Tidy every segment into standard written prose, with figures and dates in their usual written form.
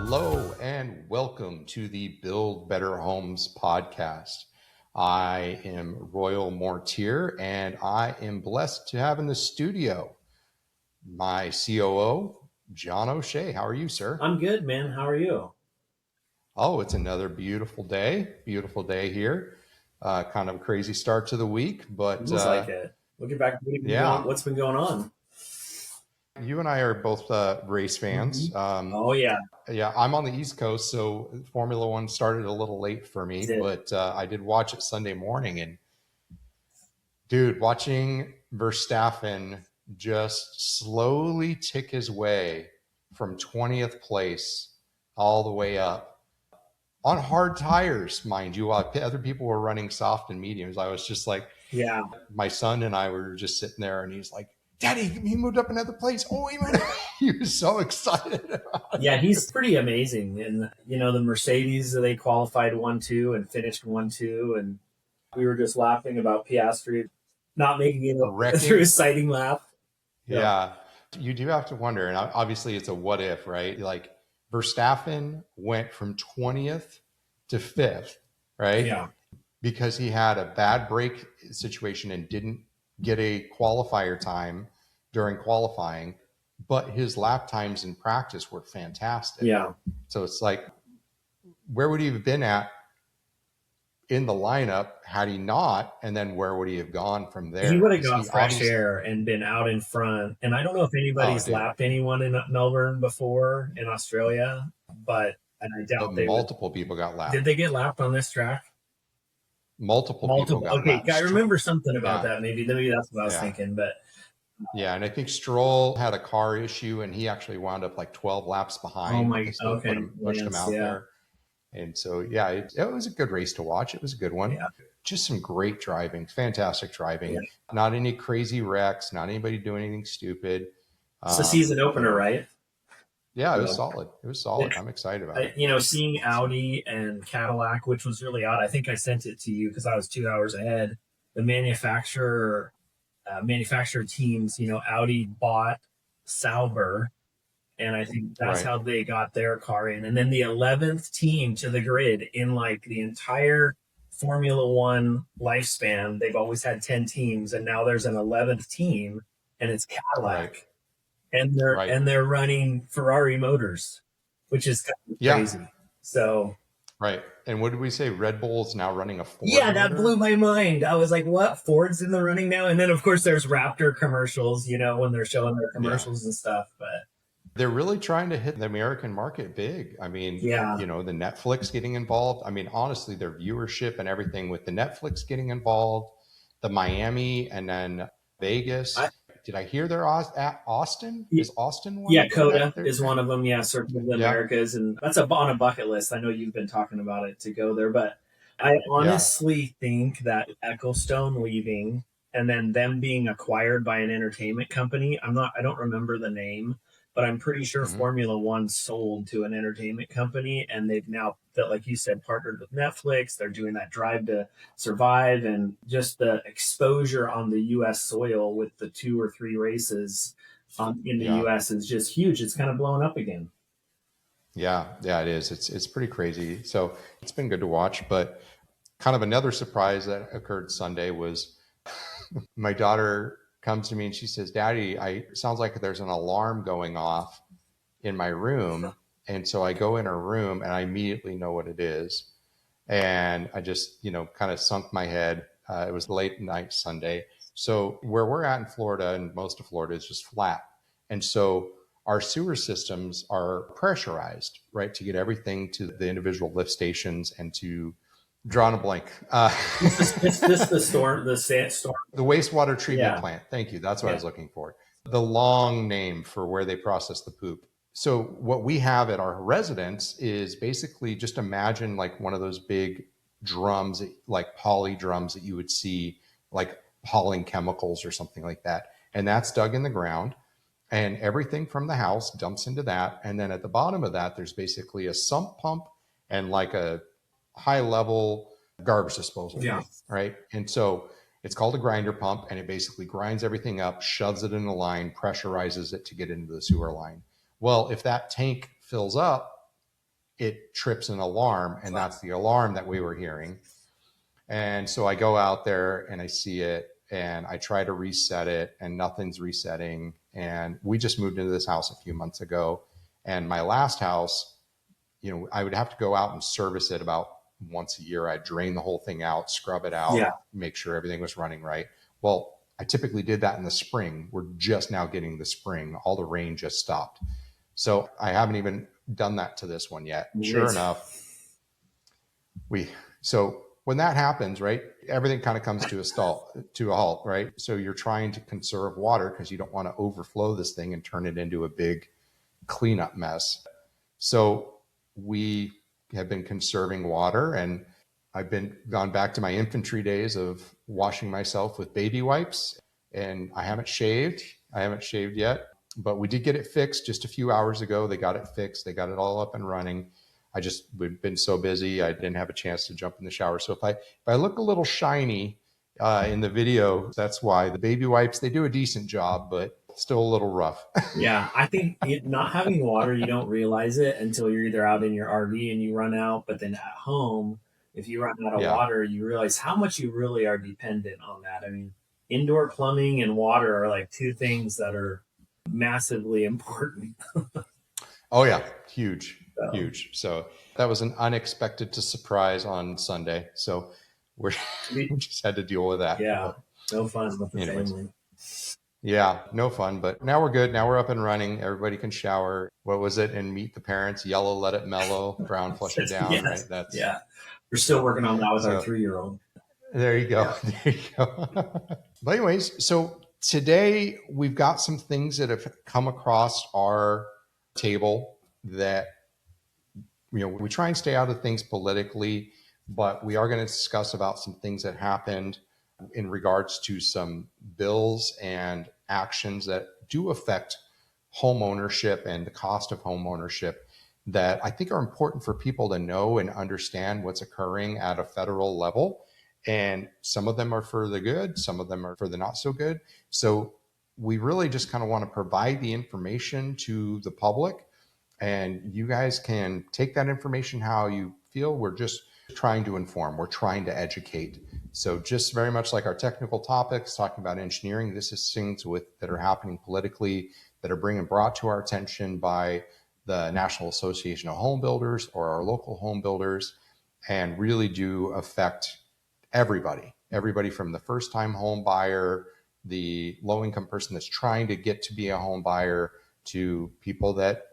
Hello and welcome to the Build Better Homes podcast. I am Royal Mortier and I am blessed to have in the studio my COO, John O'Shea. How are you, sir? I'm good, man. How are you? Oh, it's another beautiful day here. Kind of a crazy start to the week, but Feels like it. Looking back, yeah, what's been going on? you and I are both race fans. Oh yeah, Yeah, I'm on the East Coast, so Formula One started a little late for me, did. but I did watch it Sunday morning. And dude, watching Verstappen just slowly tick his way from 20th place all the way up on hard tires, mind you, while other people were running soft and mediums. I was just like, Yeah, my son and I were just sitting there, and he's like, Daddy, he moved up another place. Oh, he was so excited about it. yeah, he's pretty amazing. And the Mercedes, they qualified 1-2 and finished 1-2, and we were just laughing about Piastri not making it through his sighting lap. Yeah, you do have to wonder, and obviously it's a what if, right? Like Verstappen went from 20th to 5th, right? Yeah, Because he had a bad brake situation and didn't get a qualifier time during qualifying, but his lap times in practice were fantastic. yeah. So it's like, where would he have been at in the lineup had he not? And then where would he have gone from there? He would have got fresh air and been out in front. And I don't know if anybody's lapped anyone in Melbourne before in Australia, and I doubt multiple people got lapped. Did they get lapped on this track? Multiple people got lapped. I remember something about that. Maybe that's what I was thinking. But yeah, and I think Stroll had a car issue, and he actually wound up like 12 laps behind. Oh my! Okay, pushed him out there. And so, yeah, it was a good race to watch. It was a good one. Yeah. Just some great driving, fantastic driving. Yeah. Not any crazy wrecks, not anybody doing anything stupid. It's the season opener, right? Yeah, it was solid. It was solid. I'm excited about it. Seeing Audi and Cadillac, which was really odd. I think I sent it to you because I was 2 hours ahead. The manufacturer teams, Audi bought Sauber, and I think that's how they got their car in. And then the 11th team to the grid in like the entire Formula One lifespan, they've always had 10 teams, and now there's an 11th team, and it's Cadillac. Right. And they're running Ferrari motors, which is kind of crazy. So right. And what did we say? Red Bull's now running a Ford motor? That blew my mind. I was like, what? Ford's in the running now? And then, of course, there's Raptor commercials, when they're showing their commercials and stuff. But they're really trying to hit the American market big. I mean, the Netflix getting involved. I mean, honestly, their viewership and everything with the Netflix getting involved, the Miami and then Vegas. Did I hear they're at Austin? Is Austin one? Yeah, Coda is one of them. Yeah, Circle of the Americas. And that's on a bucket list. I know you've been talking about it to go there. But I honestly think that Ecclestone leaving and then them being acquired by an entertainment company, I don't remember the name, but I'm pretty sure Formula One sold to an entertainment company, and they've now, like you said, partnered with Netflix. They're doing that Drive to Survive, and just the exposure on the U.S. soil with the 2 or 3 races in the U.S. is just huge. It's kind of blowing up again. Yeah, it is. It's pretty crazy. So it's been good to watch, but kind of another surprise that occurred Sunday was my daughter comes to me and she says, Daddy, it sounds like there's an alarm going off in my room. And so I go in her room and I immediately know what it is. And I just, kind of sunk my head. It was late night Sunday. So where we're at in Florida, and most of Florida is just flat. And so our sewer systems are pressurized, right, to get everything to the individual lift stations and to drawn a blank. Is this the storm, the sandstorm? The wastewater treatment plant. Thank you. That's what I was looking for. The long name for where they process the poop. So what we have at our residence is basically, just imagine like one of those big drums, like poly drums that you would see like hauling chemicals or something like that. And that's dug in the ground, and everything from the house dumps into that. And then at the bottom of that, there's basically a sump pump and like a high level garbage disposal. Right. And so it's called a grinder pump, and it basically grinds everything up, shoves it in the line, pressurizes it to get into the sewer line. Well, if that tank fills up, it trips an alarm, and that's the alarm that we were hearing. And so I go out there and I see it and I try to reset it and nothing's resetting. And we just moved into this house a few months ago. And my last house, I would have to go out and service it about once a year. I'd drain the whole thing out, scrub it out, make sure everything was running right. Well, I typically did that in the spring. We're just now getting the spring. All the rain just stopped. So I haven't even done that to this one yet. Sure enough, so when that happens, right, everything kind of comes to a halt, right? So you're trying to conserve water because you don't want to overflow this thing and turn it into a big cleanup mess. So we have been conserving water, and I've gone back to my infantry days of washing myself with baby wipes, and I haven't shaved yet, but we did get it fixed just a few hours ago. They got it fixed. They got it all up and running. We've been so busy, I didn't have a chance to jump in the shower. So if I look a little shiny in the video, that's why. The baby wipes, they do a decent job, but still a little rough. Yeah, I think not having water, you don't realize it until you're either out in your RV and you run out. But then at home, if you run out of water, you realize how much you really are dependent on that. I mean, indoor plumbing and water are like two things that are massively important. Oh, yeah. Huge. So that was an unexpected surprise on Sunday. So we just had to deal with that. Yeah. No fun with the family. Yeah, no fun, but now we're good. Now we're up and running. Everybody can shower. What was it? And Meet the Parents, yellow, let it mellow, brown, flush it down. Yes. Right. We're still working on that with our 3-year-old. There you go. Yeah. There you go. But anyways, so today we've got some things that have come across our table that, we try and stay out of things politically, but we are going to discuss about some things that happened in regards to some bills and actions that do affect home ownership and the cost of home ownership that I think are important for people to know and understand what's occurring at a federal level. And some of them are for the good, some of them are for the not so good. So we really just kind of want to provide the information to the public, and you guys can take that information how you feel. We're just trying to inform. We're trying to educate. So just very much like our technical topics, talking about engineering, this is things that are happening politically that are brought to our attention by the National Association of Home Builders or our local home builders, and really do affect everybody from the first-time home buyer, the low-income person that's trying to get to be a home buyer, to people that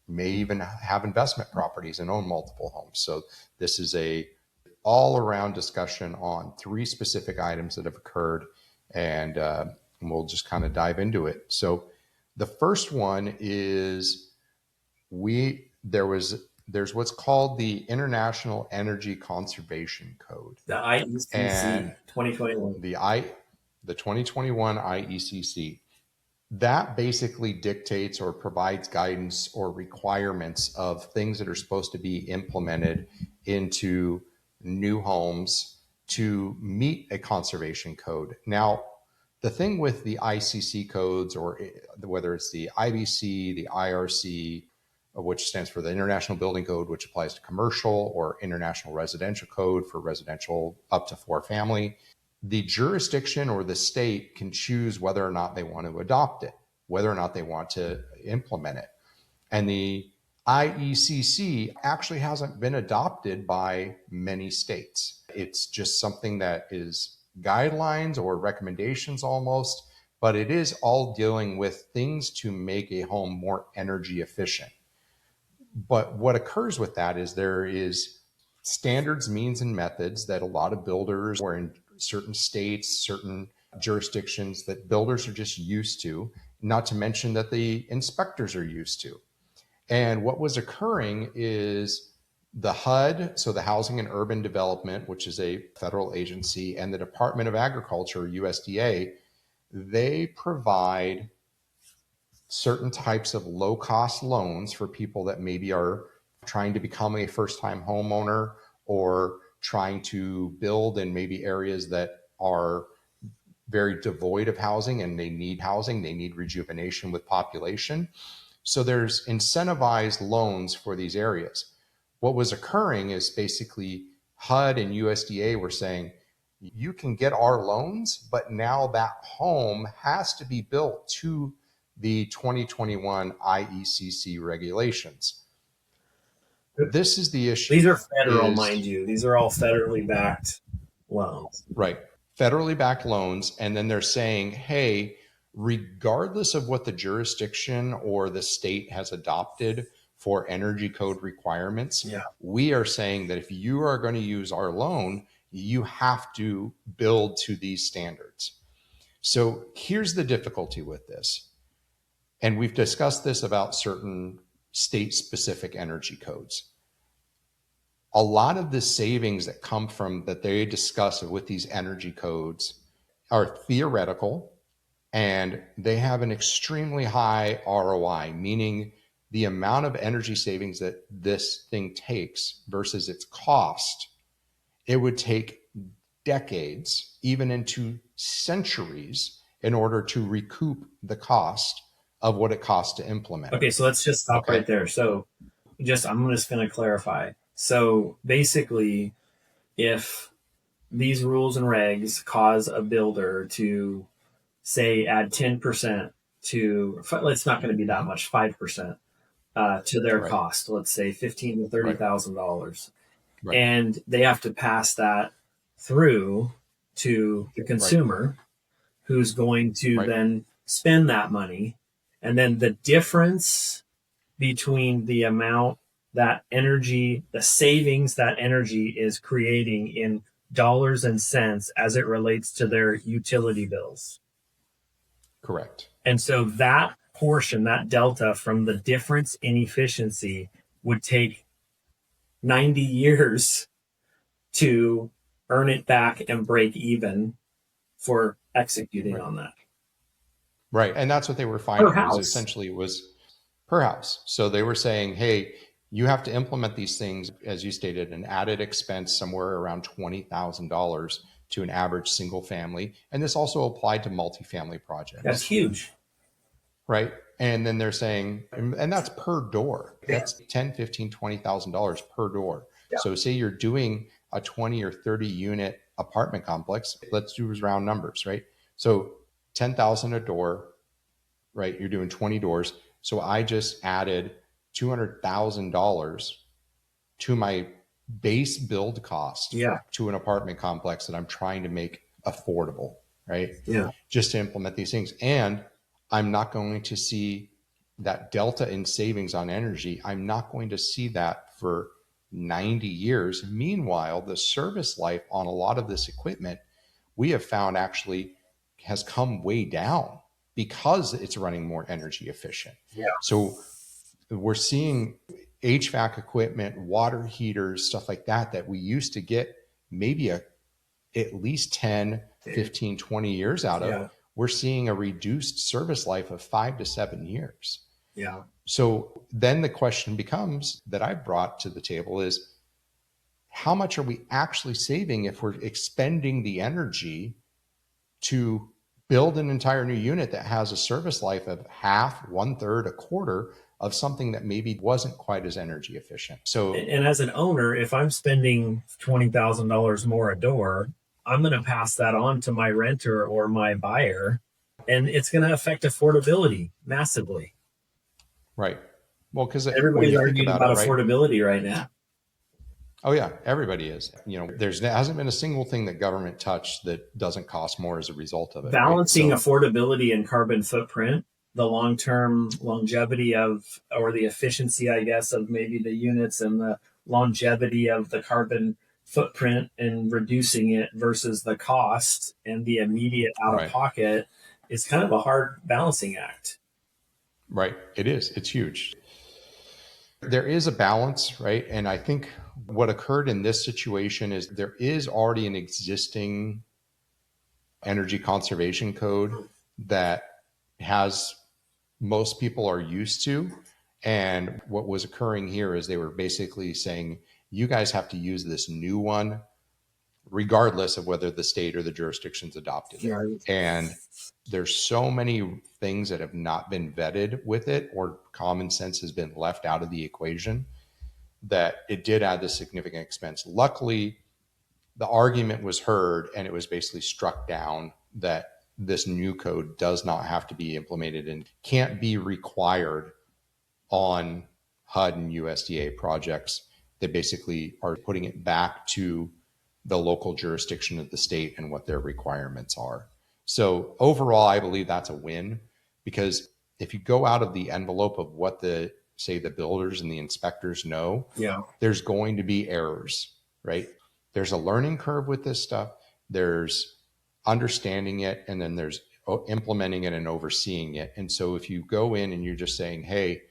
may even have investment properties and own multiple homes. So this is a all-around discussion on 3 specific items that have occurred, and we'll just kind of dive into it. So the first one is there's what's called the International Energy Conservation Code. The IECC 2021. The 2021 IECC. That basically dictates or provides guidance or requirements of things that are supposed to be implemented into new homes to meet a conservation code. Now, the thing with the ICC codes, or whether it's the IBC, the IRC, which stands for the International Building Code, which applies to commercial, or International Residential Code for residential up to 4 family, the jurisdiction or the state can choose whether or not they want to adopt it, whether or not they want to implement it. And the IECC actually hasn't been adopted by many states. It's just something that is guidelines or recommendations almost, but it is all dealing with things to make a home more energy efficient. But what occurs with that is there is standards, means, and methods that a lot of builders, or in certain states, certain jurisdictions, that builders are just used to, not to mention that the inspectors are used to. And what was occurring is the HUD, so the Housing and Urban Development, which is a federal agency, and the Department of Agriculture, USDA, they provide certain types of low-cost loans for people that maybe are trying to become a first-time homeowner, or trying to build in maybe areas that are very devoid of housing and they need housing, they need rejuvenation with population. So there's incentivized loans for these areas. what was occurring is basically HUD and USDA were saying, you can get our loans, but now that home has to be built to the 2021 IECC regulations. This is the issue. These are federal, mind you. These are all federally backed loans. Right. Federally backed loans. And then they're saying, hey, regardless of what the jurisdiction or the state has adopted for energy code requirements, we are saying that if you are going to use our loan, you have to build to these standards. So here's the difficulty with this. And we've discussed this about certain state-specific energy codes. A lot of the savings that come from that they discuss with these energy codes are theoretical, and they have an extremely high ROI, meaning the amount of energy savings that this thing takes versus its cost, it would take decades, even into centuries, in order to recoup the cost of what it costs to implement. Okay, so let's just stop right there. So I'm just going to clarify. So basically, if these rules and regs cause a builder to, say, add 10% to, it's not going to be that much, 5% to their cost, let's say $15,000 to $30,000. And they have to pass that through to the consumer who's going to then spend that money. And then the difference between the amount that energy, the savings that energy is creating in dollars and cents as it relates to their utility bills. Correct. And so that portion, that delta from the difference in efficiency would take 90 years to earn it back and break even for executing on that. Right. And that's what they were finding was essentially was per house. So they were saying, hey, you have to implement these things, as you stated, an added expense somewhere around $20,000 to an average single family. And this also applied to multifamily projects. That's huge. Right. And then they're saying, and that's per door. That's $10,000, $15,000, $20,000 per door. Yeah. So say you're doing a 20 or 30 unit apartment complex. Let's do round numbers, right? So 10,000 a door, right? You're doing 20 doors. So I just added $200,000 to my base build cost to an apartment complex that I'm trying to make affordable, right? Yeah. Just to implement these things. And I'm not going to see that delta in savings on energy. I'm not going to see that for 90 years. Meanwhile, the service life on a lot of this equipment, we have found actually has come way down because it's running more energy efficient. Yeah. So we're seeing HVAC equipment, water heaters, stuff like that, that we used to get maybe at least 10, 15, 20 years out of. Yeah. We're seeing a reduced service life of 5 to 7 years. Yeah. So then the question becomes that I brought to the table is, how much are we actually saving if we're expending the energy to build an entire new unit that has a service life of half, 1/3, a quarter of something that maybe wasn't quite as energy efficient? So, and as an owner, if I'm spending $20,000 more a door, I'm going to pass that on to my renter or my buyer, and it's going to affect affordability massively. Right. Well, because everybody's arguing about affordability right now. Oh yeah, everybody is. You know, there hasn't been a single thing that government touched that doesn't cost more as a result of it. Balancing affordability and carbon footprint, the long-term longevity of, or the efficiency, I guess, of maybe the units and the longevity of the carbon footprint and reducing it versus the cost and the immediate out-of-pocket is kind of a hard balancing act. Right. It is. It's huge. There is a balance, right? And I think what occurred in this situation is there is already an existing energy conservation code that most people are used to. And what was occurring here is they were basically saying, you guys have to use this new one, regardless of whether the state or the jurisdictions adopted it. Right. And there's so many things that have not been vetted with it, or common sense has been left out of the equation, that it did add this significant expense. Luckily, the argument was heard and it was basically struck down that this new code does not have to be implemented and can't be required on HUD and USDA projects that basically are putting it back to the local jurisdiction of the state and what their requirements are. So overall, I believe that's a win, because if you go out of the envelope of what the builders and the inspectors know, there's going to be errors, right? There's a learning curve with this stuff. There's understanding it, and then there's implementing it and overseeing it. And so if you go in and you're just saying, hey,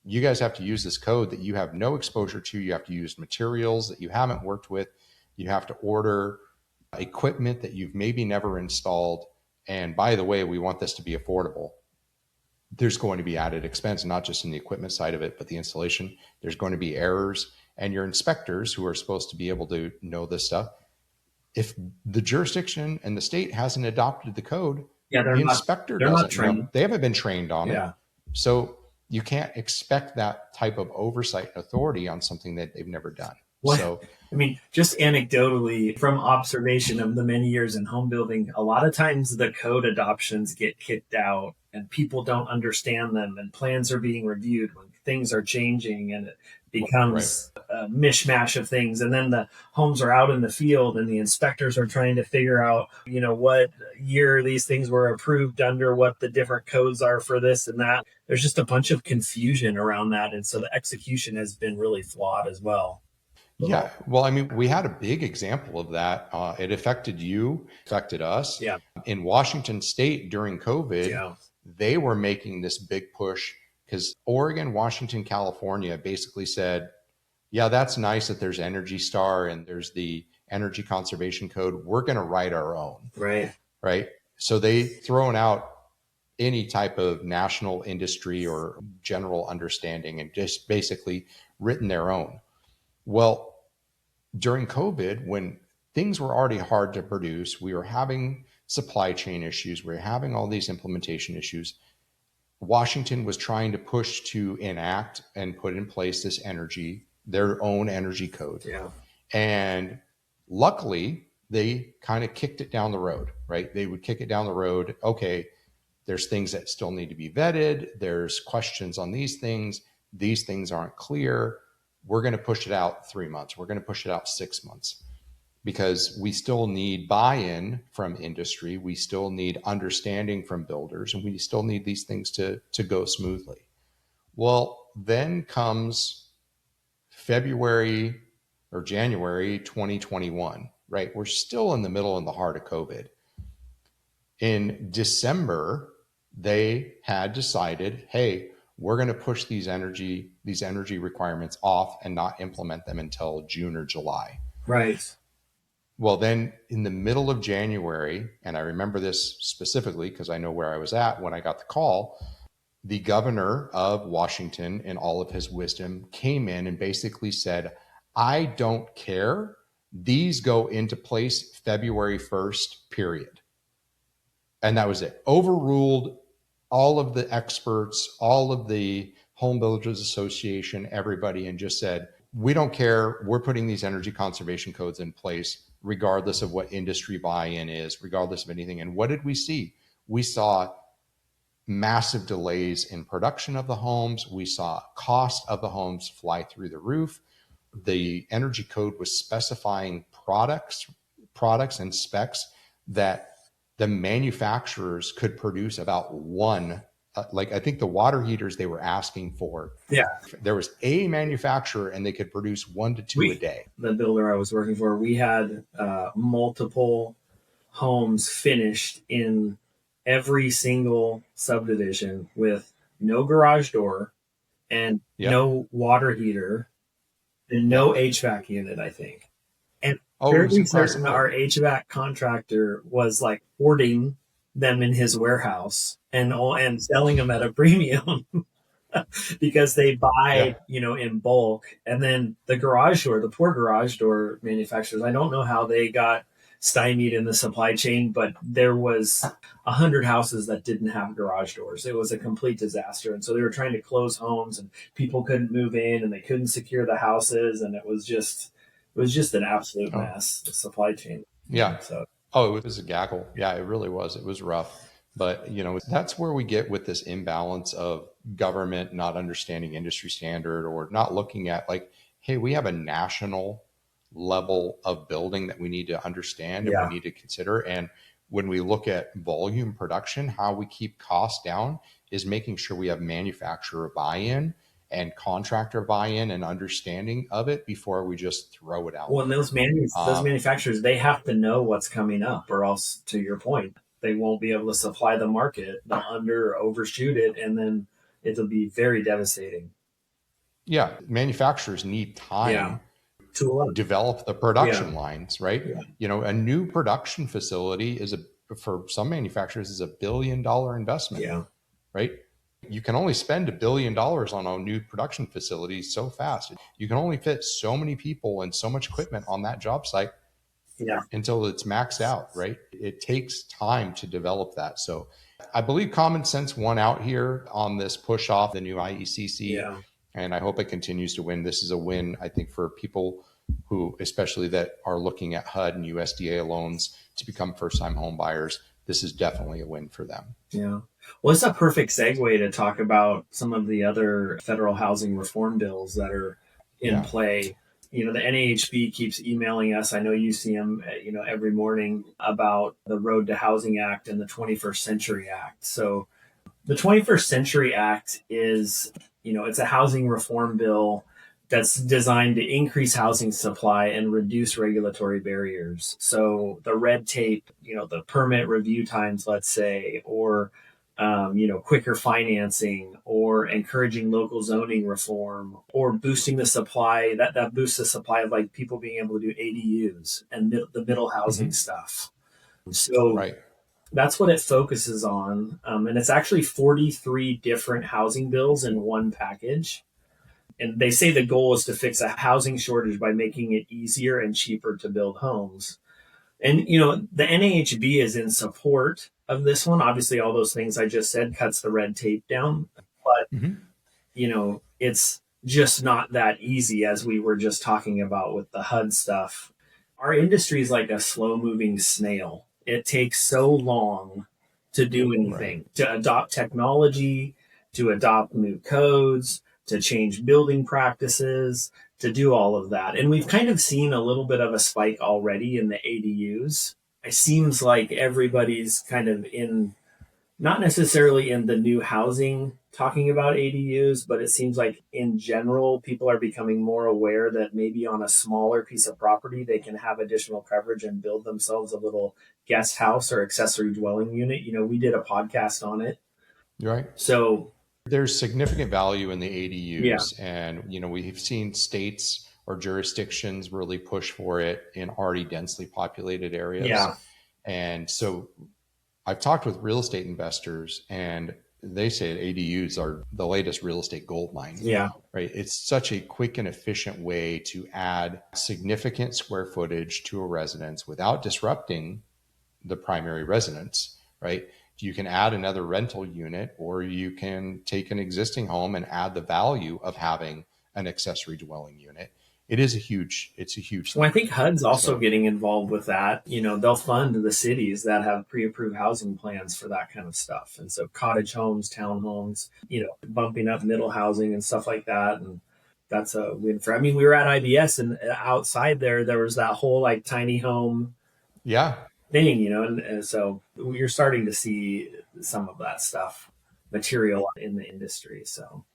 you guys have to use this code that you have no exposure to, you have to use materials that you haven't worked with, you have to order equipment that you've maybe never installed, and by the way, we want this to be affordable. There's going to be added expense, not just in the equipment side of it, but the installation. There's going to be errors, and your inspectors, who are supposed to be able to know this stuff, if the jurisdiction and the state hasn't adopted the code, the inspector doesn't know. They haven't been trained on it. So you can't expect that type of oversight and authority on something that they've never done. Well, so, I mean, just anecdotally from observation of the many years in home building, a lot of times the code adoptions get kicked out and people don't understand them, and plans are being reviewed when things are changing, and it becomes a mishmash of things. And then the homes are out in the field and the inspectors are trying to figure out, what year these things were approved under, what the different codes are for this and that. There's just a bunch of confusion around that. And so the execution has been really flawed as well. Yeah. Well, I mean, we had a big example of that. It affected you, affected us. Yeah. In Washington State during COVID, they were making this big push because Oregon, Washington, California basically said, yeah, that's nice that there's Energy Star and there's the Energy Conservation Code. We're going to write our own. Right. So they thrown out any type of national industry or general understanding and just basically written their own. Well, during COVID, when things were already hard to produce, we were having supply chain issues, we were having all these implementation issues. Washington was trying to push to enact and put in place their own energy code. And luckily, they kind of kicked it down the road, right? They would kick it down the road. Okay, there's things that still need to be vetted. There's questions on these things. These things aren't clear. We're going to push it out 3 months. We're going to push it out 6 months, because we still need buy-in from industry. We still need understanding from builders, and we still need these things to go smoothly. Well, then comes February or January 2021, right? We're still in the middle, in the heart of COVID. In December, they had decided, hey, we're going to push these energy requirements off and not implement them until June or July. Right. Well, then in the middle of January, and I remember this specifically because I know where I was at when I got the call, the governor of Washington, in all of his wisdom, came in and basically said, I don't care. These go into place February 1st, period. And that was it. Overruled all of the experts, all of the Home Builders Association, everybody, and just said, we don't care. We're putting these energy conservation codes in place, regardless of what industry buy-in is, regardless of anything. And what did we see? We saw massive delays in production of the homes. We saw cost of the homes fly through the roof. The energy code was specifying products and specs that the manufacturers could produce about one. I think the water heaters they were asking for. Yeah. There was a manufacturer and they could produce 1 to 2 a day. The builder I was working for, we had multiple homes finished in every single subdivision with no garage door and no water heater and no HVAC unit, I think. And fairly certain our HVAC contractor was like hoarding them in his warehouse and selling them at a premium because they buy, in bulk. And then the poor garage door manufacturers, I don't know how they got stymied in the supply chain, but there was 100 houses that didn't have garage doors. It was a complete disaster. And so they were trying to close homes and people couldn't move in and they couldn't secure the houses. And it was just an absolute mess, the supply chain. Yeah. So, it was a gaggle. Yeah, it really was. It was rough. But, that's where we get with this imbalance of government not understanding industry standard or not looking at like, hey, we have a national level of building that we need to understand and we need to consider. And when we look at volume production, how we keep costs down is making sure we have manufacturer buy-in and contractor buy-in and understanding of it before we just throw it out. Well, and those manufacturers, they have to know what's coming up, or else, to your point, they won't be able to supply the market. They'll under or overshoot it, and then it'll be very devastating. Yeah, manufacturers need time to develop the production lines, right? Yeah. A new production facility for some manufacturers is $1 billion investment, right? You can only spend $1 billion on a new production facility so fast. You can only fit so many people and so much equipment on that job site until it's maxed out, right? It takes time to develop that. So I believe common sense won out here on this push off the new IECC. And I hope it continues to win. This is a win, I think, for people who, especially that are looking at HUD and USDA loans to become first-time home buyers. This is definitely a win for them. Yeah. Well, it's a perfect segue to talk about some of the other federal housing reform bills that are in play. The NAHB keeps emailing us. I know you see them, every morning about the Road to Housing Act and the 21st Century Act. So the 21st Century Act is, it's a housing reform bill that's designed to increase housing supply and reduce regulatory barriers. So the red tape, the permit review times, let's say, or, quicker financing, or encouraging local zoning reform, or boosting the supply, that boosts the supply of like people being able to do ADUs and the middle housing stuff. So that's what it focuses on. And it's actually 43 different housing bills in one package. And they say the goal is to fix a housing shortage by making it easier and cheaper to build homes. And, the NAHB is in support of this one. Obviously, all those things I just said cuts the red tape down. But, it's just not that easy, as we were just talking about with the HUD stuff. Our industry is like a slow-moving snail. It takes so long to do anything, to adopt technology, to adopt new codes, to change building practices, to do all of that. And we've kind of seen a little bit of a spike already in the ADUs. It seems like everybody's kind of not necessarily in the new housing talking about ADUs, but it seems like in general, people are becoming more aware that maybe on a smaller piece of property, they can have additional coverage and build themselves a little guest house or accessory dwelling unit. We did a podcast on it. Right. So there's significant value in the ADUs, and we've seen states or jurisdictions really push for it in already densely populated areas. Yeah. And so I've talked with real estate investors, and they say ADUs are the latest real estate gold mine. Yeah. Right. It's such a quick and efficient way to add significant square footage to a residence without disrupting the primary residence, right? You can add another rental unit, or you can take an existing home and add the value of having an accessory dwelling unit. It's a huge thing. Well, I think HUD's also getting involved with that. They'll fund the cities that have pre-approved housing plans for that kind of stuff. And so cottage homes, townhomes, bumping up middle housing and stuff like that. And that's a win for, we were at IBS, and outside there was that whole like tiny home. Yeah. Thing, and so you're starting to see some of that stuff material in the industry. So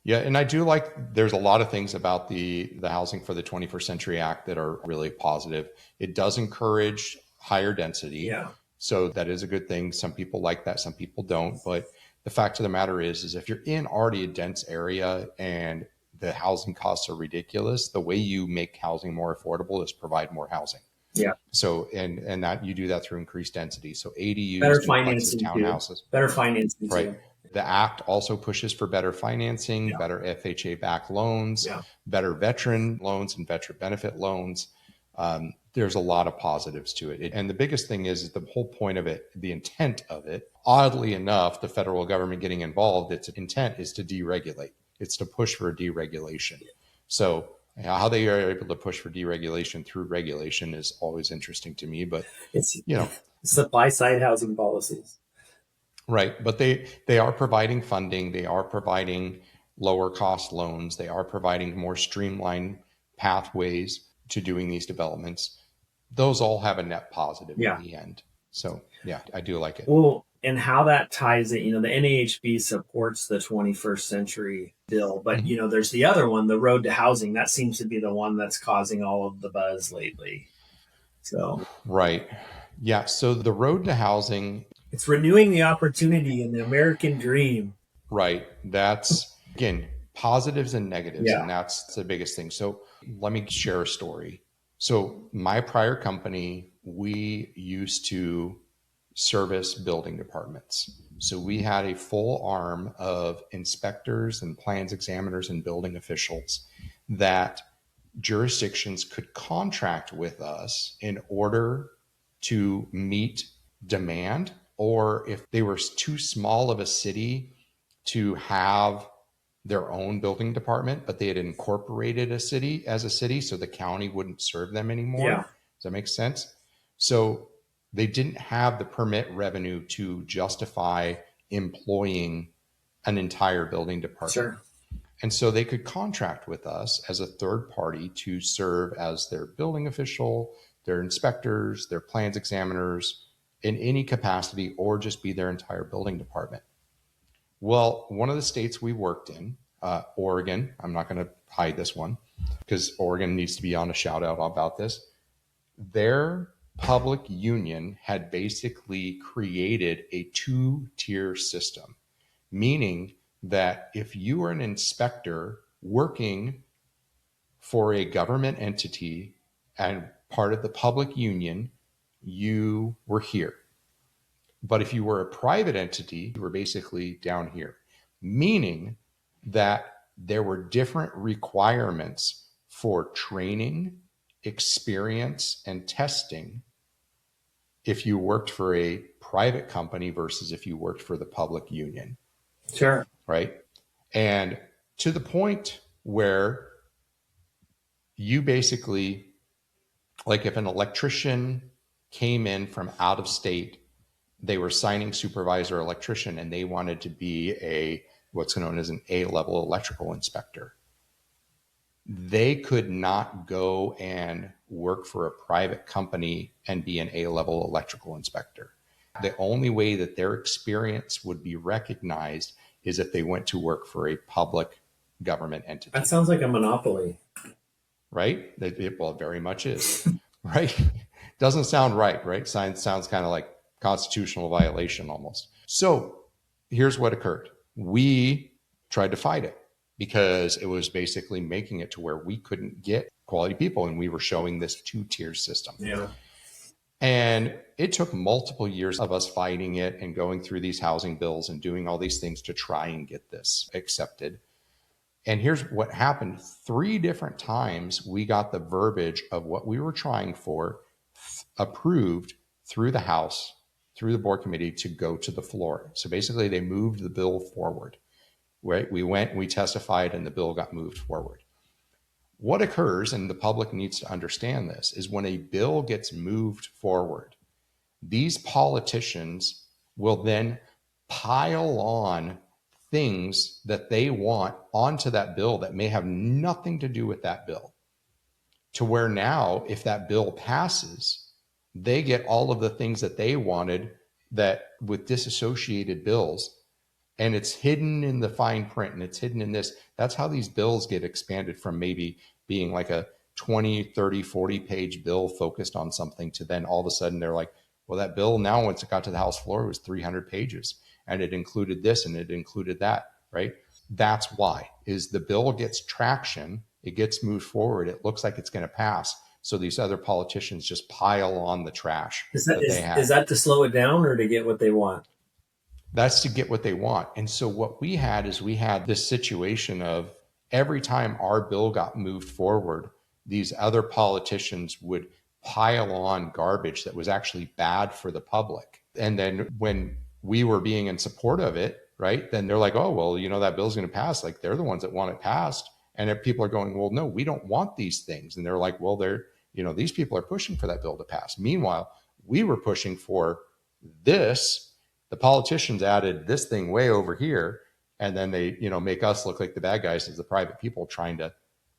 yeah, and I do like, there's a lot of things about the Housing for the 21st Century Act that are really positive. It does encourage higher density. Yeah. So that is a good thing. Some people like that, some people don't. But the fact of the matter is if you're in already a dense area and the housing costs are ridiculous, the way you make housing more affordable is provide more housing. Yeah. So, and that you do that through increased density. So ADUs, better financing, townhouses, better financing, right? The act also pushes for better financing, better FHA backed loans, better veteran loans and veteran benefit loans. there's a lot of positives to it. And the biggest thing is the whole point of it, the intent of it. Oddly enough, the federal government getting involved, its intent is to deregulate. It's to push for deregulation. So how they are able to push for deregulation through regulation is always interesting to me. But it's supply side housing policies. Right. But they are providing funding. They are providing lower cost loans. They are providing more streamlined pathways to doing these developments. Those all have a net positive in the end. So yeah, I do like it. Well, and how that ties it, the NAHB supports the 21st century bill, but there's the other one, the road to housing. That seems to be the one that's causing all of the buzz lately. So right. Yeah. So the road to housing, it's renewing the opportunity in the American dream. Right. That's, again, positives and negatives. And that's the biggest thing. So let me share a story. So my prior company, we used to service building departments. So we had a full arm of inspectors and plans examiners and building officials that jurisdictions could contract with us in order to meet demand, or if they were too small of a city to have their own building department, but they had incorporated a city as a city, so the county wouldn't serve them anymore. Yeah. Does that make sense? So they didn't have the permit revenue to justify employing an entire building department. Sure. And so they could contract with us as a third party to serve as their building official, their inspectors, their plans examiners in any capacity, or just be their entire building department. Well, one of the states we worked in, Oregon, I'm not going to hide this one because Oregon needs to be on a shout out about this. Their public union had basically created a 2-tier system, meaning that if you were an inspector working for a government entity and part of the public union, you were here. But if you were a private entity, you were basically down here, meaning that there were different requirements for training, experience, and testing if you worked for a private company versus if you worked for the public union. Sure. Right. And to the point where you basically, like if an electrician came in from out of state, they were signing supervisor electrician and they wanted to be a what's known as an A-level electrical inspector. They could not go and work for a private company and be an A-level electrical inspector. The only way that their experience would be recognized is if they went to work for a public government entity. That sounds like a monopoly. Right? It very much is. Right? Doesn't sound right, right? Sounds kind of like constitutional violation almost. So here's what occurred. We tried to fight it because it was basically making it to where we couldn't get quality people, and we were showing this 2-tier system. Yeah. And it took multiple years of us fighting it and going through these housing bills and doing all these things to try and get this accepted. And here's what happened. 3 different times we got the verbiage of what we were trying for approved through the House, through the board committee to go to the floor. So basically they moved the bill forward, right? We went, we testified, and the bill got moved forward. What occurs, and the public needs to understand this, is when a bill gets moved forward, these politicians will then pile on things that they want onto that bill that may have nothing to do with that bill, to where now, if that bill passes, they get all of the things that they wanted that with disassociated bills, and it's hidden in the fine print and it's hidden in this. That's how these bills get expanded from maybe being like a 20, 30, 40 page bill focused on something to then all of a sudden they're like, well, that bill now, once it got to the House floor, it was 300 pages and it included this and it included that, right? That's why is the bill gets traction. It gets moved forward. It looks like it's going to pass. So these other politicians just pile on the trash they have. Is that to slow it down or to get what they want? That's to get what they want. And so what we had is we had this situation of every time our bill got moved forward, these other politicians would pile on garbage that was actually bad for the public. And then when we were being in support of it, right, then they're like, oh, well, that bill's going to pass. Like, they're the ones that want it passed. And if people are going, well, no, we don't want these things. And they're like, well, these people are pushing for that bill to pass. Meanwhile, we were pushing for this. The politicians added this thing way over here. And then they, make us look like the bad guys as the private people trying to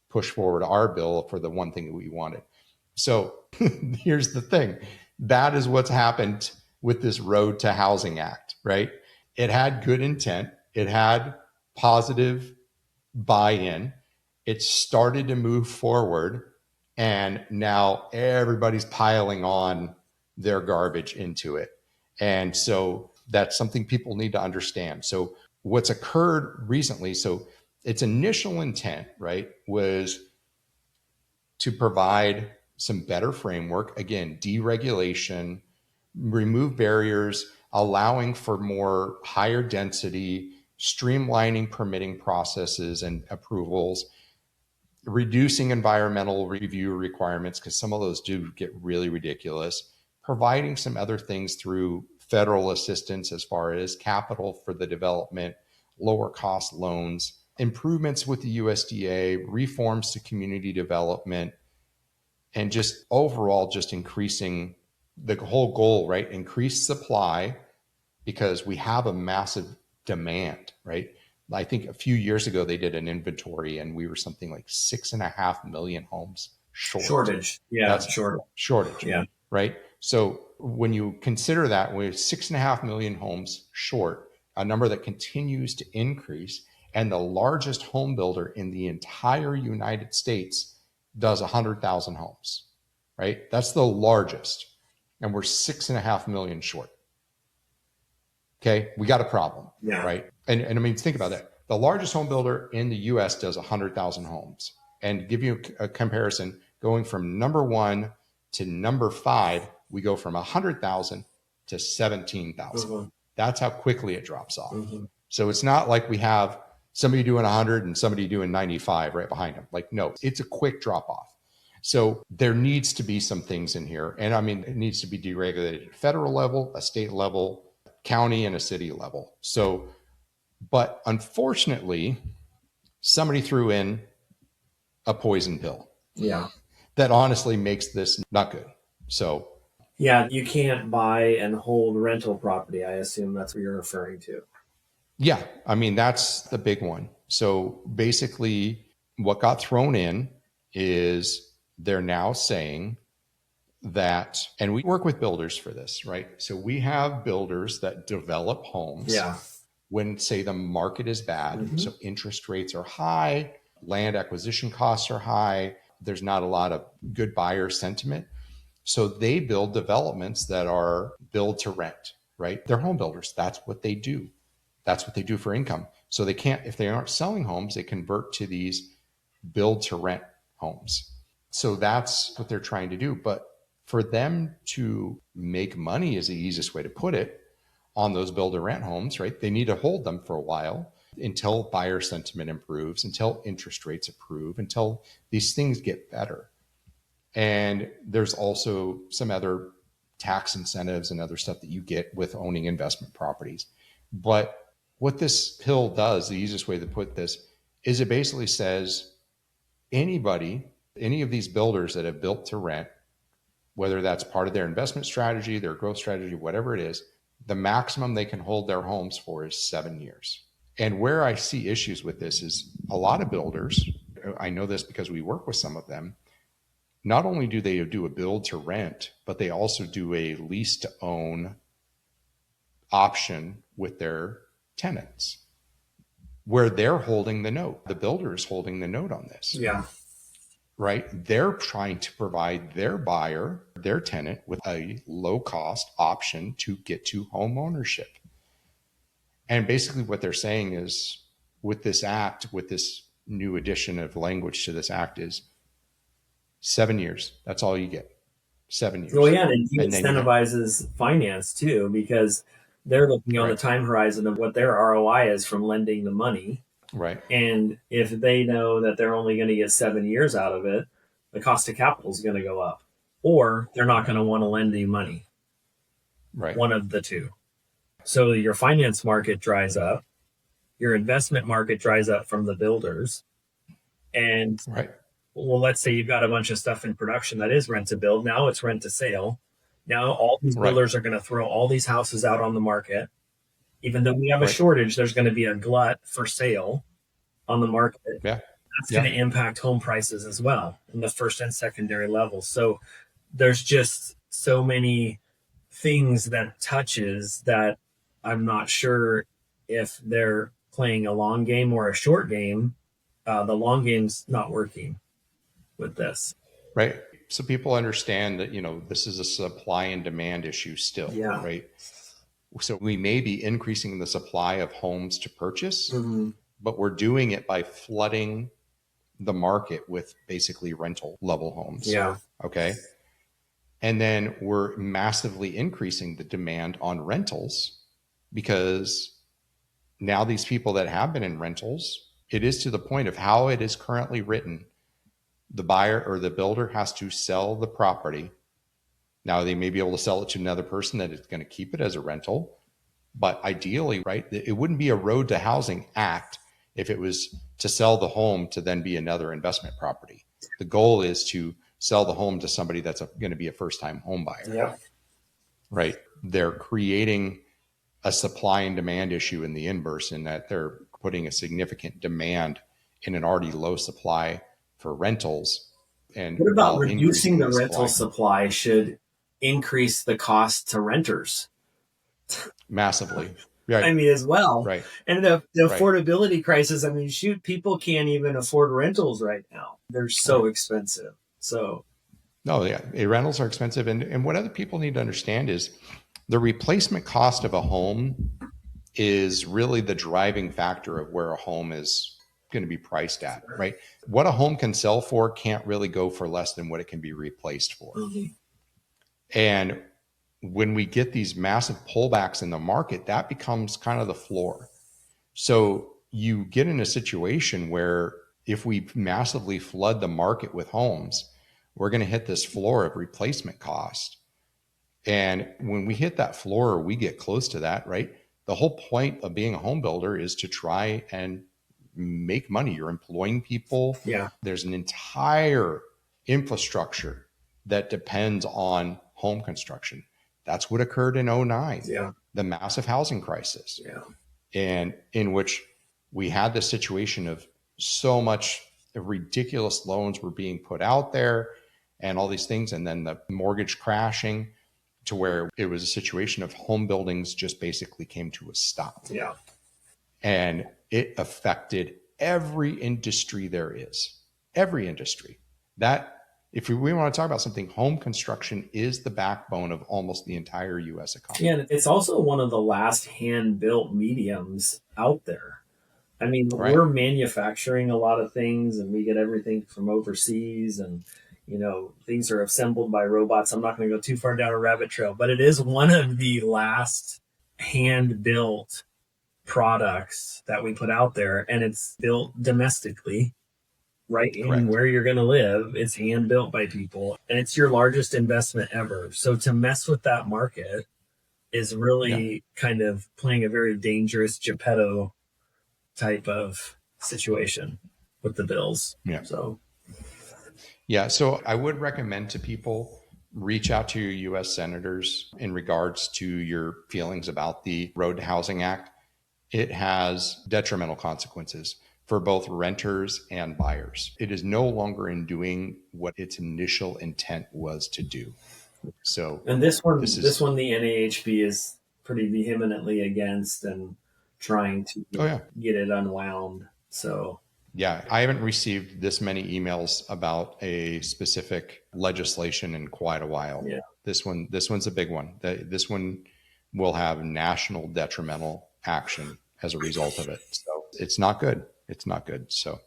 push forward our bill for the one thing that we wanted. So here's the thing. That is what's happened with this Road to Housing Act, right? It had good intent. It had positive buy-in. It started to move forward, and now everybody's piling on their garbage into it. And so that's something people need to understand. So what's occurred recently, so its initial intent, right, was to provide some better framework, again, deregulation, remove barriers, allowing for more higher density, streamlining permitting processes and approvals, reducing environmental review requirements, because some of those do get really ridiculous, providing some other things through federal assistance as far as capital for the development, lower cost loans, improvements with the USDA, reforms to community development, and just overall just increasing the whole goal, right? Increase supply, because we have a massive demand, right? I think a few years ago they did an inventory and we were something like 6.5 million homes shortage. Yeah, that's shortage. Yeah. Right. So when you consider that, we're 6.5 million homes short, a number that continues to increase, and the largest home builder in the entire United States does 100,000 homes, right? That's the largest. And we're 6.5 million short. Okay. We got a problem. Yeah. Right. And I mean, think about that. The largest home builder in the US does 100,000 homes. And give you a comparison, going from number 1 to number 5, we go from 100,000 to 17,000. Mm-hmm. That's how quickly it drops off. Mm-hmm. So it's not like we have somebody doing 100 and somebody doing 95 right behind them. Like, no, it's a quick drop off. So there needs to be some things in here. And I mean, it needs to be deregulated at a federal level, a state level, county, and a city level. So, but unfortunately, somebody threw in a poison pill. Yeah. That honestly makes this not good. So, yeah, you can't buy and hold rental property. I assume that's what you're referring to. Yeah. I mean, that's the big one. So basically, what got thrown in is they're now saying that, and we work with builders for this, right? So we have builders that develop homes. Yeah. When, say, the market is bad, mm-hmm. So interest rates are high, land acquisition costs are high, there's not a lot of good buyer sentiment. So they build developments that are build to rent, right? They're home builders. That's what they do. That's what they do for income. So they can't, if they aren't selling homes, they convert to these build to rent homes. So that's what they're trying to do. But for them to make money is the easiest way to put it on those build to rent homes, right? They need to hold them for a while until buyer sentiment improves, until interest rates improve, until these things get better. And there's also some other tax incentives and other stuff that you get with owning investment properties. But what this pill does, the easiest way to put this, is it basically says anybody, any of these builders that have built to rent, whether that's part of their investment strategy, their growth strategy, whatever it is, the maximum they can hold their homes for is 7 years. And where I see issues with this is a lot of builders, I know this because we work with some of them, not only do they do a build to rent, but they also do a lease to own option with their tenants where they're holding the note. The builder is holding the note on this. Yeah. Right? They're trying to provide their buyer, their tenant, with a low cost option to get to home ownership. And basically what they're saying is with this act, with this new addition of language to this act, is 7 years. That's all you get. 7 years. Well, yeah, and it incentivizes finance too, because they're looking on the time horizon of what their ROI is from lending the money. Right. And if they know that they're only going to get 7 years out of it, the cost of capital is going to go up. or they're not going to want to lend you money. Right. One of the two. So your finance market dries up, your investment market dries up from the builders. And Right. well, let's say you've got a bunch of stuff in production that is rent to build. Now it's rent to sale. Now all these Right. builders are going to throw all these houses out on the market. Even though we have a Right. shortage, there's going to be a glut for sale on the market. Yeah. That's going to impact home prices as well in the first and secondary levels. So there's just so many things that touches that I'm not sure if they're playing a long game or a short game. The long game's not working with this. Right. So people understand that, this is a supply and demand issue still, Yeah. right? So we may be increasing the supply of homes to purchase, but we're doing it by flooding the market with basically rental level homes. Yeah. Okay. And then we're massively increasing the demand on rentals because now these people that have been in rentals, it is to the point of how it is currently written. The buyer or the builder has to sell the property. Now they may be able to sell it to another person that is going to keep it as a rental. But ideally, right, it wouldn't be a road to housing act if it was to sell the home to then be another investment property. The goal is to sell the home to somebody that's going to be a first-time home buyer. Yeah. Right. They're creating a supply and demand issue in the inverse in that they're putting a significant demand in an already low supply for rentals. And what about reducing the rental supply should increase the cost to renters? Massively. Right. I mean, as well. Right. And the affordability crisis, I mean, shoot, people can't even afford rentals right now. They're so expensive. So. No, yeah. Rentals are expensive. And what other people need to understand is the replacement cost of a home is really the driving factor of where a home is going to be priced at, right? What a home can sell for can't really go for less than what it can be replaced for. And when we get these massive pullbacks in the market, that becomes kind of the floor. So you get in a situation where if we massively flood the market with homes, we're going to hit this floor of replacement cost. And when we hit that floor, or we get close to that, right? The whole point of being a home builder is to try and make money. You're employing people. Yeah. There's an entire infrastructure that depends on home construction. That's what occurred in 2009, the massive housing crisis, and in which we had this situation of so much ridiculous loans were being put out there and all these things, and then the mortgage crashing to where it was a situation of home buildings just basically came to a stop. Yeah. And it affected every industry there is, every industry. That, if we want to talk about something, home construction is the backbone of almost the entire U.S. economy. Yeah, and it's also one of the last hand-built mediums out there. I mean, we're manufacturing a lot of things, and we get everything from overseas, and things are assembled by robots. I'm not going to go too far down a rabbit trail, but it is one of the last hand-built products that we put out there, and it's built domestically. Right in where you're going to live. It's hand built by people, and it's your largest investment ever. So to mess with that market is really kind of playing a very dangerous Geppetto type of situation with the bills. Yeah. So I would recommend to people reach out to your U.S. senators in regards to your feelings about the Road to Housing Act. It has detrimental consequences for both renters and buyers. It is no longer in doing what its initial intent was to do. So, and this one, the NAHB is pretty vehemently against and trying to get it unwound. So, I haven't received this many emails about a specific legislation in quite a while. Yeah. This one's a big one. This one will have national detrimental action as a result of it. So it's not good. It's not good. So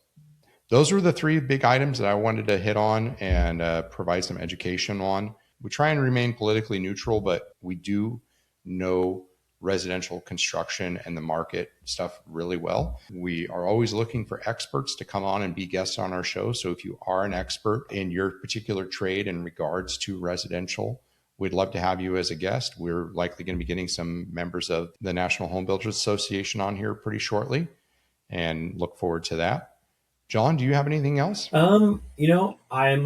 those were the three big items that I wanted to hit on and provide some education on. We try and remain politically neutral, but we do know residential construction and the market stuff really well. We are always looking for experts to come on and be guests on our show. So if you are an expert in your particular trade in regards to residential, we'd love to have you as a guest. We're likely going to be getting some members of the National Home Builders Association on here pretty shortly, and look forward to that. John, do you have anything else? I'm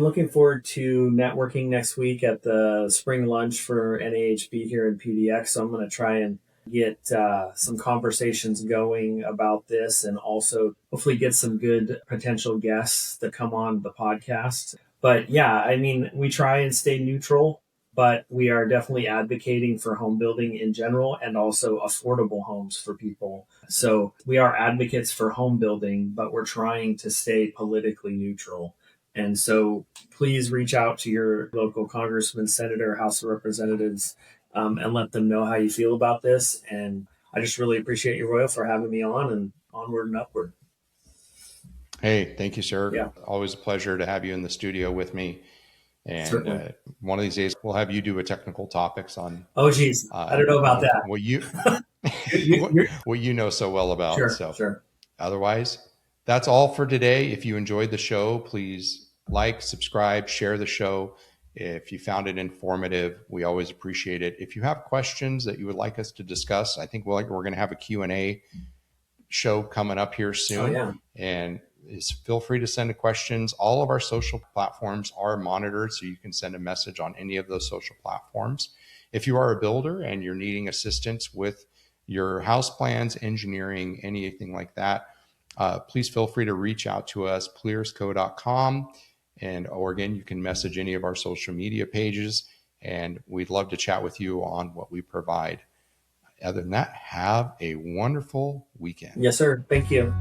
looking forward to networking next week at the spring lunch for NAHB here in PDX. So I'm going to try and get some conversations going about this, and also hopefully get some good potential guests that come on the podcast. But yeah, I mean, we try and stay neutral, but we are definitely advocating for home building in general and also affordable homes for people. So we are advocates for home building, but we're trying to stay politically neutral. And so please reach out to your local congressman, senator, House of Representatives, and let them know how you feel about this. And I just really appreciate you, Royal, for having me on, and onward and upward. Hey, thank you, sir. Yeah. Always a pleasure to have you in the studio with me. And one of these days, we'll have you do a technical topics on. Oh, geez. I don't know about that. What you know so well about. Sure. Otherwise, that's all for today. If you enjoyed the show, please like, subscribe, share the show. If you found it informative, we always appreciate it. If you have questions that you would like us to discuss, I think we're going to have a Q&A show coming up here soon. Oh, yeah. And feel free to send questions. All of our social platforms are monitored, so you can send a message on any of those social platforms. If you are a builder and you're needing assistance with your house plans, engineering, anything like that, please feel free to reach out to us, plearsco.com. Or again, you can message any of our social media pages, and we'd love to chat with you on what we provide. Other than that, have a wonderful weekend. Yes, sir. Thank you.